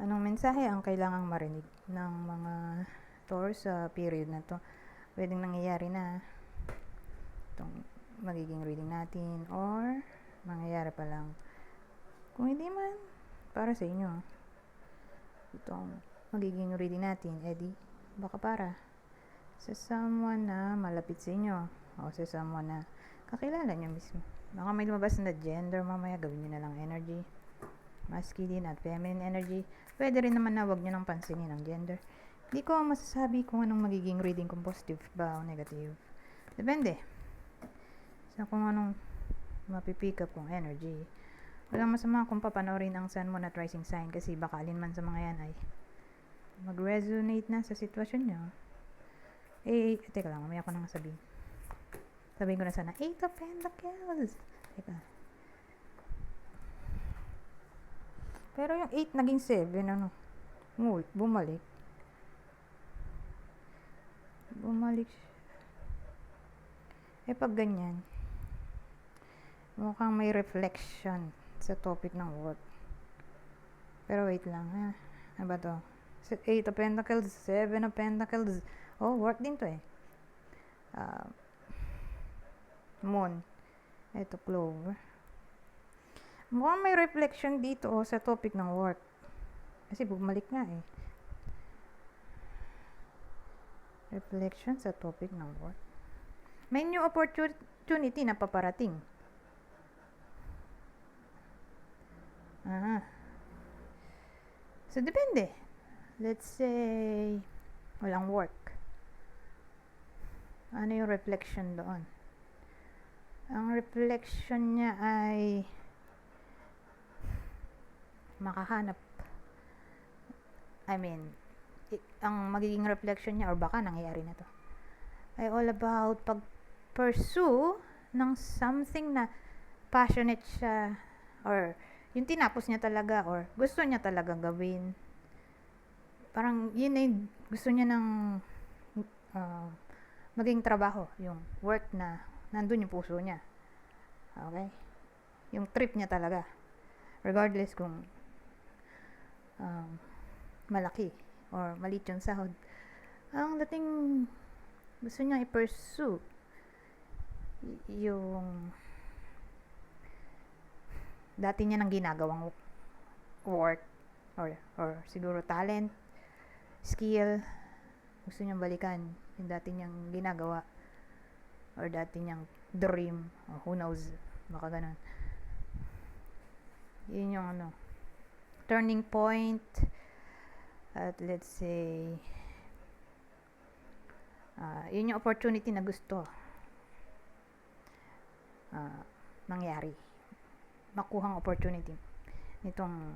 Anong mensahe ang kailangang marinig ng mga Taurus sa period na to? Pwedeng nangyayari na itong magiging reading natin or mangyayari pa lang. Kung hindi man, para sa inyo. Itong magiging reading natin, edi baka para sa someone na malapit sa inyo o sa someone na kakilala nyo mismo. Baka may lumabas na gender mamaya, gawin nyo na lang energy. Masculine at feminine energy. Pwede rin naman na wag nyo nang pansinin ang gender. Hindi ko masasabi kung anong magiging reading, kung positive ba o negative. Depende sa kung anong mapipick up kong energy. Walang masama kung papanoorin ang sun, moon at rising sign kasi baka alin man sa mga yan ay mag-resonate na sa sitwasyon nyo. Teka lang, mamaya ko nang sabihin. Sabihin ko na sana, 8 of Pentacles. Teka. Pero yung 8 naging 7, ano? Bumalik. Pag ganyan, mukhang may reflection sa topic ng work. Pero wait lang, ha? Ano ba to? 8 of Pentacles, 7 of Pentacles. Oh, work din to eh. Moon. Ito, Clover. Mukhang may reflection dito sa topic ng work. Kasi bumalik nga eh. Reflection sa topic ng work. May new opportunity na paparating. So, depende. Let's say, walang work. Ano yung reflection doon? Ang reflection niya ay makahanap. Ang magiging reflection niya or baka nangyayari na to ay all about pag-pursue ng something na passionate siya or yung tinapos niya talaga or gusto niya talaga gawin. Parang yun ay gusto niya ng maging trabaho, yung work na nandun yung puso niya. Okay? Yung trip niya talaga. Regardless kung malaki or maliit yung sahod. Ang dating gusto niya i-pursue yung dati niya nang ginagawang work or siguro talent, skill. Gusto niyang balikan yung dati niyang ginagawa or dati niyang dream or who knows, baka ganun. Yun yung turning point at let's say yun yung opportunity na gusto mangyari, makuhang opportunity nitong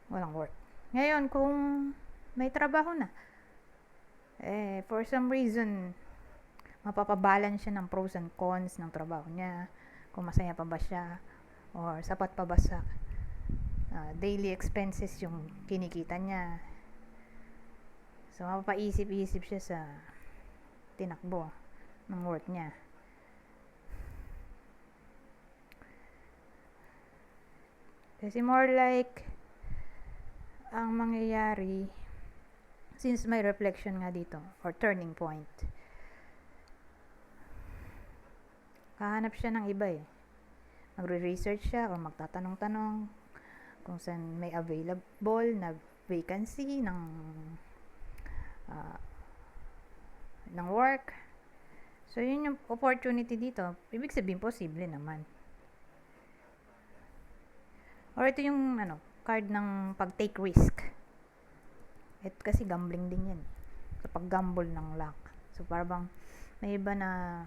walang work. Ngayon, kung may trabaho na for some reason mapapabalance siya ng pros and cons ng trabaho niya, kung masaya pa ba siya or sapat pa ba sa daily expenses yung kinikita niya. So, mapapaisip-isip siya sa tinakbo ng work niya. Kasi more like ang mangyayari, since may reflection nga dito or turning point, kahanap siya ng iba eh. Magre-research siya o magtatanong-tanong kung saan may available na vacancy ng work. So, yun yung opportunity dito. Ibig sabihin, posible naman. Or ito yung card ng pag-take risk. Ito kasi gambling din yan. So, pag-gamble ng luck. So, parang may iba na,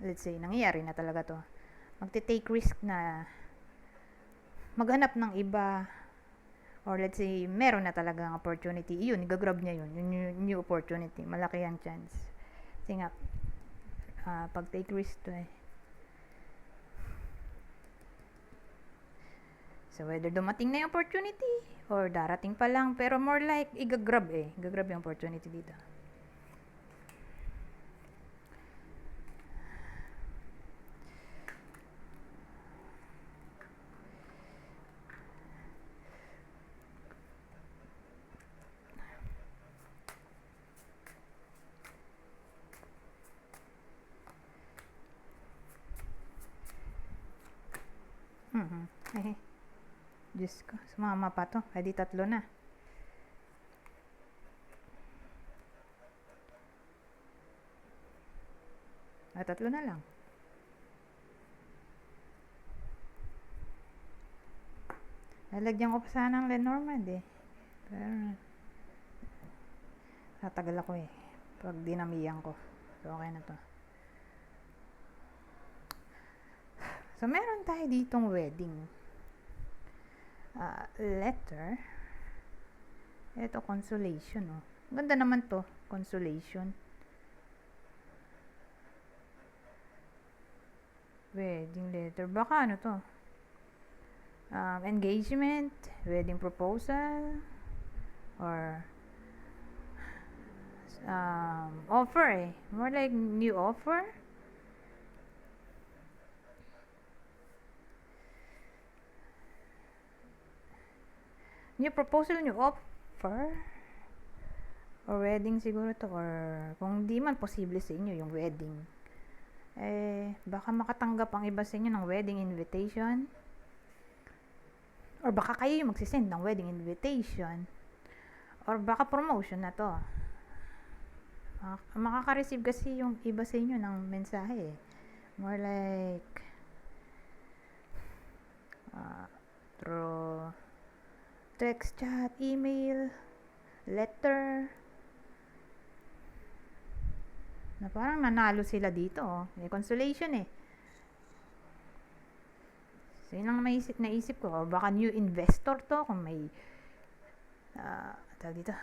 let's say, nangyayari na talaga to. Magte-take risk na maghanap ng iba or let's say, meron na talagang opportunity. Yun, igagrab niya yun. Yung new opportunity. Malaki ang chance. Kasi nga, pag-take risk to eh. So, whether dumating na yung opportunity or darating pa lang, pero more like, igagrab eh. Igagrab yung opportunity dito. Eh, Diyos ko, sumama pa to. Ay, di 3 na. Ay, 3 na lang. Lalagyan ko pa sana ng Lenormand eh. Pero, tatagal ako eh. Pag dinamihan ko. So, okay na to. So, meron tayo ditong wedding. Letter. Ito, consolation, oh. Ganda naman to, consolation. Wedding letter. Baka ano to? Engagement, wedding proposal, or offer eh. More like new offer. New proposal, new offer. Or wedding siguro to. Or kung di man posible sa inyo yung wedding. Baka makatanggap ang iba sa inyo ng wedding invitation. Or baka kayo yung magsisend ng wedding invitation. Or baka promotion na to. Makaka-receive kasi yung iba sa inyo ng mensahe eh. More like through text, chat, email, letter. Na parang nanalo sila dito oh. May consolation eh. So, yun lang naisip ko. O baka new investor to. Kung may tawag dito.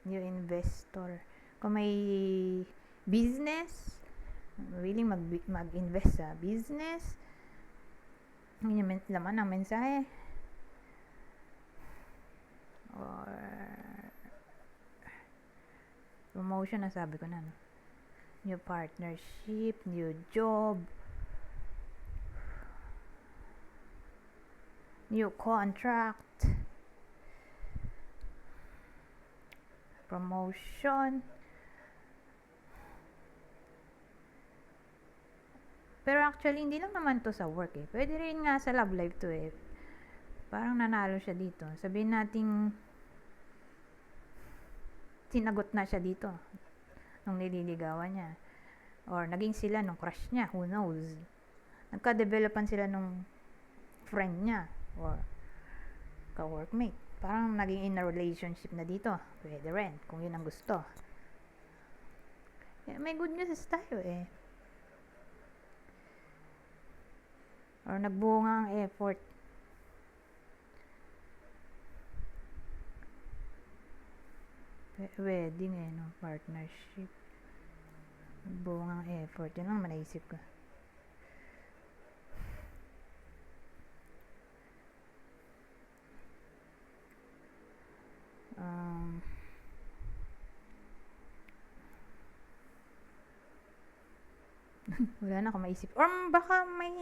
New investor. Kung may business, willing mag-invest sa business. Yun yung laman ng mensahe. Or promotion na sabi ko na. No? New partnership, new job. New contract, promotion. Pero actually, hindi lang naman to sa work eh. Pwede rin nga sa love life to eh. Parang nanalo siya dito. Sabihin nating sinagot na siya dito nung nililigawan niya. Or naging sila nung crush niya. Who knows? Nagka-developan sila nung friend niya. Or ka-workmate. Parang naging in a relationship na dito. Pwede rin, kung yun ang gusto. May good news tayo eh. Or nagbunga ang effort. Wedding eh, no? Partnership. Nagbunga ang effort. Yun lang manaisip ko. Wala na akong maisip. Or baka may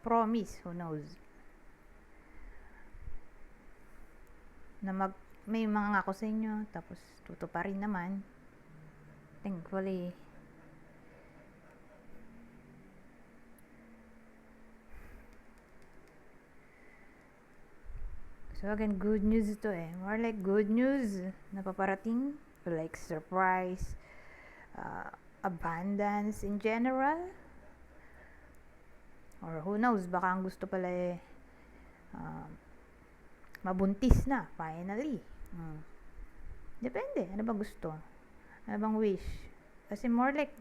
promise, who knows, na may mga ngako sa inyo tapos tutuparin naman, thankfully. So again, good news ito eh. More like good news na paparating. Like surprise, abundance in general. Or who knows, baka ang gusto pala eh mabuntis na, finally. Depende, ano ba gusto? Ano bang wish? Kasi more like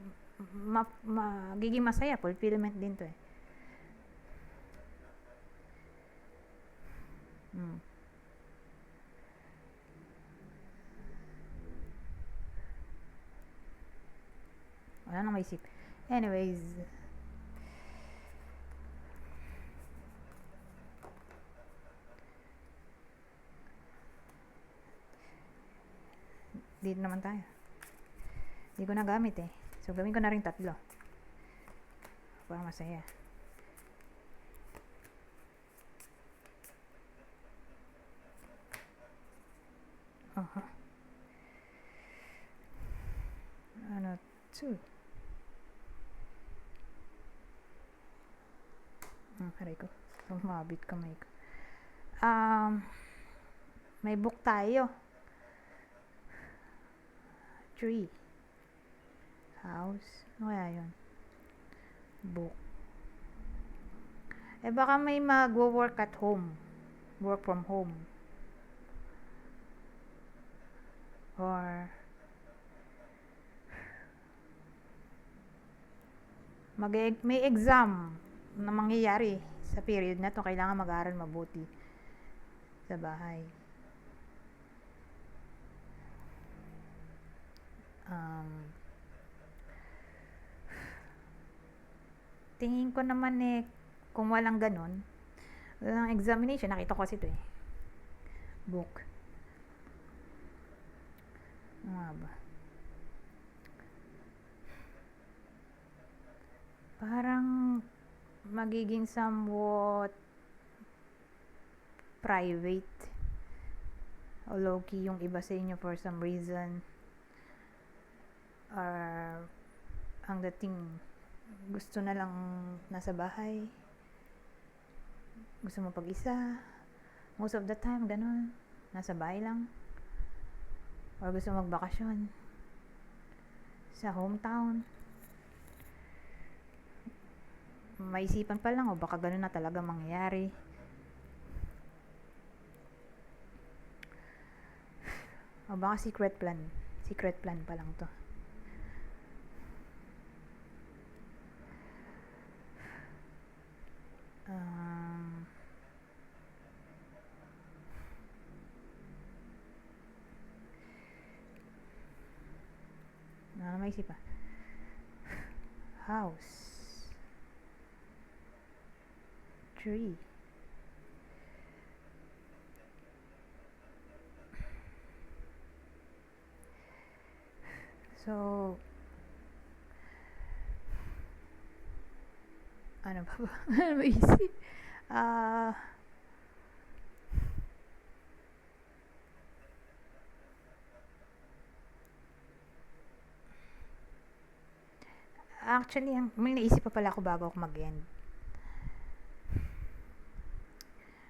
magiging masaya, fulfillment din to eh. Wala nang maisip. Anyways, dito naman tayo. Hindi ko na gamit eh. So, gawin ko na rin 3. Para masaya. So, aray ko. Sumabit kamay ko. May book tayo. Tree. House. Ano kaya yun? Book. Baka may mag-work at home. Work from home. Or may exam na mangyayari sa period na to. Kailangan mag-aaral mabuti sa bahay. Tingin ko naman kung walang ganun, walang examination, nakita ko kasi ito book. Ano ba? Parang magiging somewhat private o low-key yung iba sa inyo for some reason, or ang dating gusto na lang nasa bahay, gusto mo pag-isa, most of the time ganun, nasa bahay lang, or gusto magbakasyon sa hometown. Maisipan pa lang o baka ganun na talaga mangyayari. O baka secret plan pa lang to. Ano maisip pa? House. Tree. So, ano ba? Ano ba isip? Actually, may naisip pa pala ako bago ako mag-end.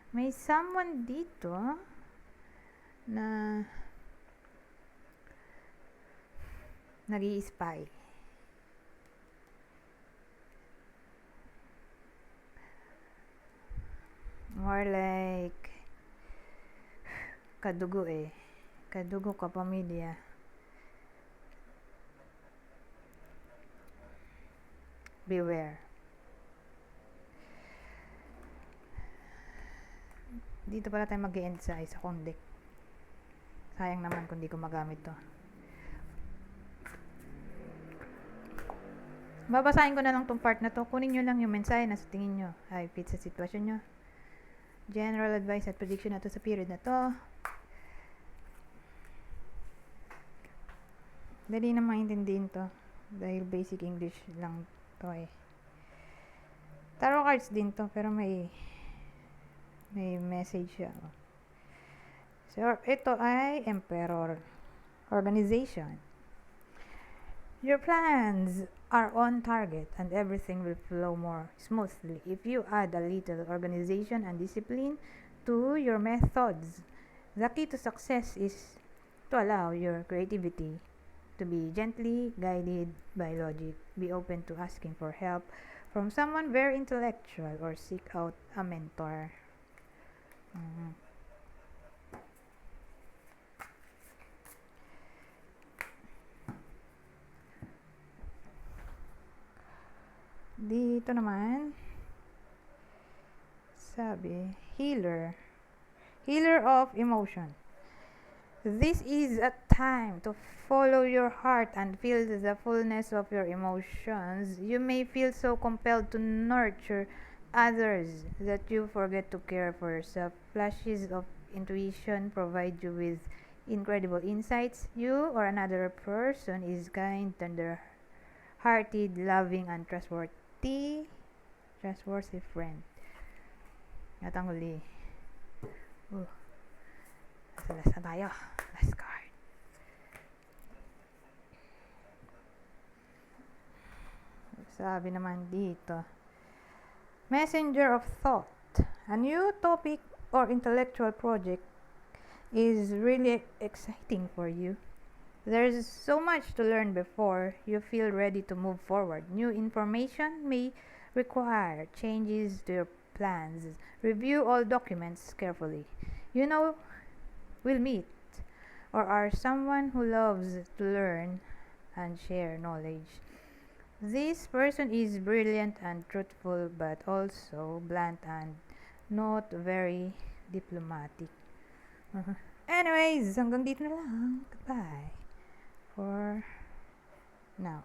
May someone dito na nag-i-spy. More like kadugo kadugo ka pamilya. Beware. Dito pala tayo mag-e-end sa isa kong deck. Sayang naman kung di ko magamit to. Babasahin ko na lang tong part na to. Kunin nyo lang yung mensahe na sa tingin nyo ay fit sa sitwasyon nyo. General advice at prediction na to sa period na to. Dali na maintindihin to. Dahil basic English lang to Tarot cards din to, pero may message siya. So, ito ay Emperor. Organization. Your plans are on target and everything will flow more smoothly if you add a little organization and discipline to your methods. The key to success is to allow your creativity to be gently guided by logic. Be open to asking for help from someone very intellectual or seek out a mentor. Dito naman, sabi, healer of emotion. This is a time to follow your heart and feel the fullness of your emotions. You may feel so compelled to nurture others that you forget to care for yourself. Flashes of intuition provide you with incredible insights. You or another person is kind, tender-hearted, loving, and trustworthy friend. At ang huli. Last na tayo. Last card. Sabi naman dito, messenger of thought. A new topic or intellectual project is really exciting for you. There's so much to learn before you feel ready to move forward. New information may require changes to your plans. Review all documents carefully. You know, we'll meet or are someone who loves to learn and share knowledge. This person is brilliant and truthful, but also blunt and not very diplomatic. Anyways, hanggang dito na lang. Goodbye for now.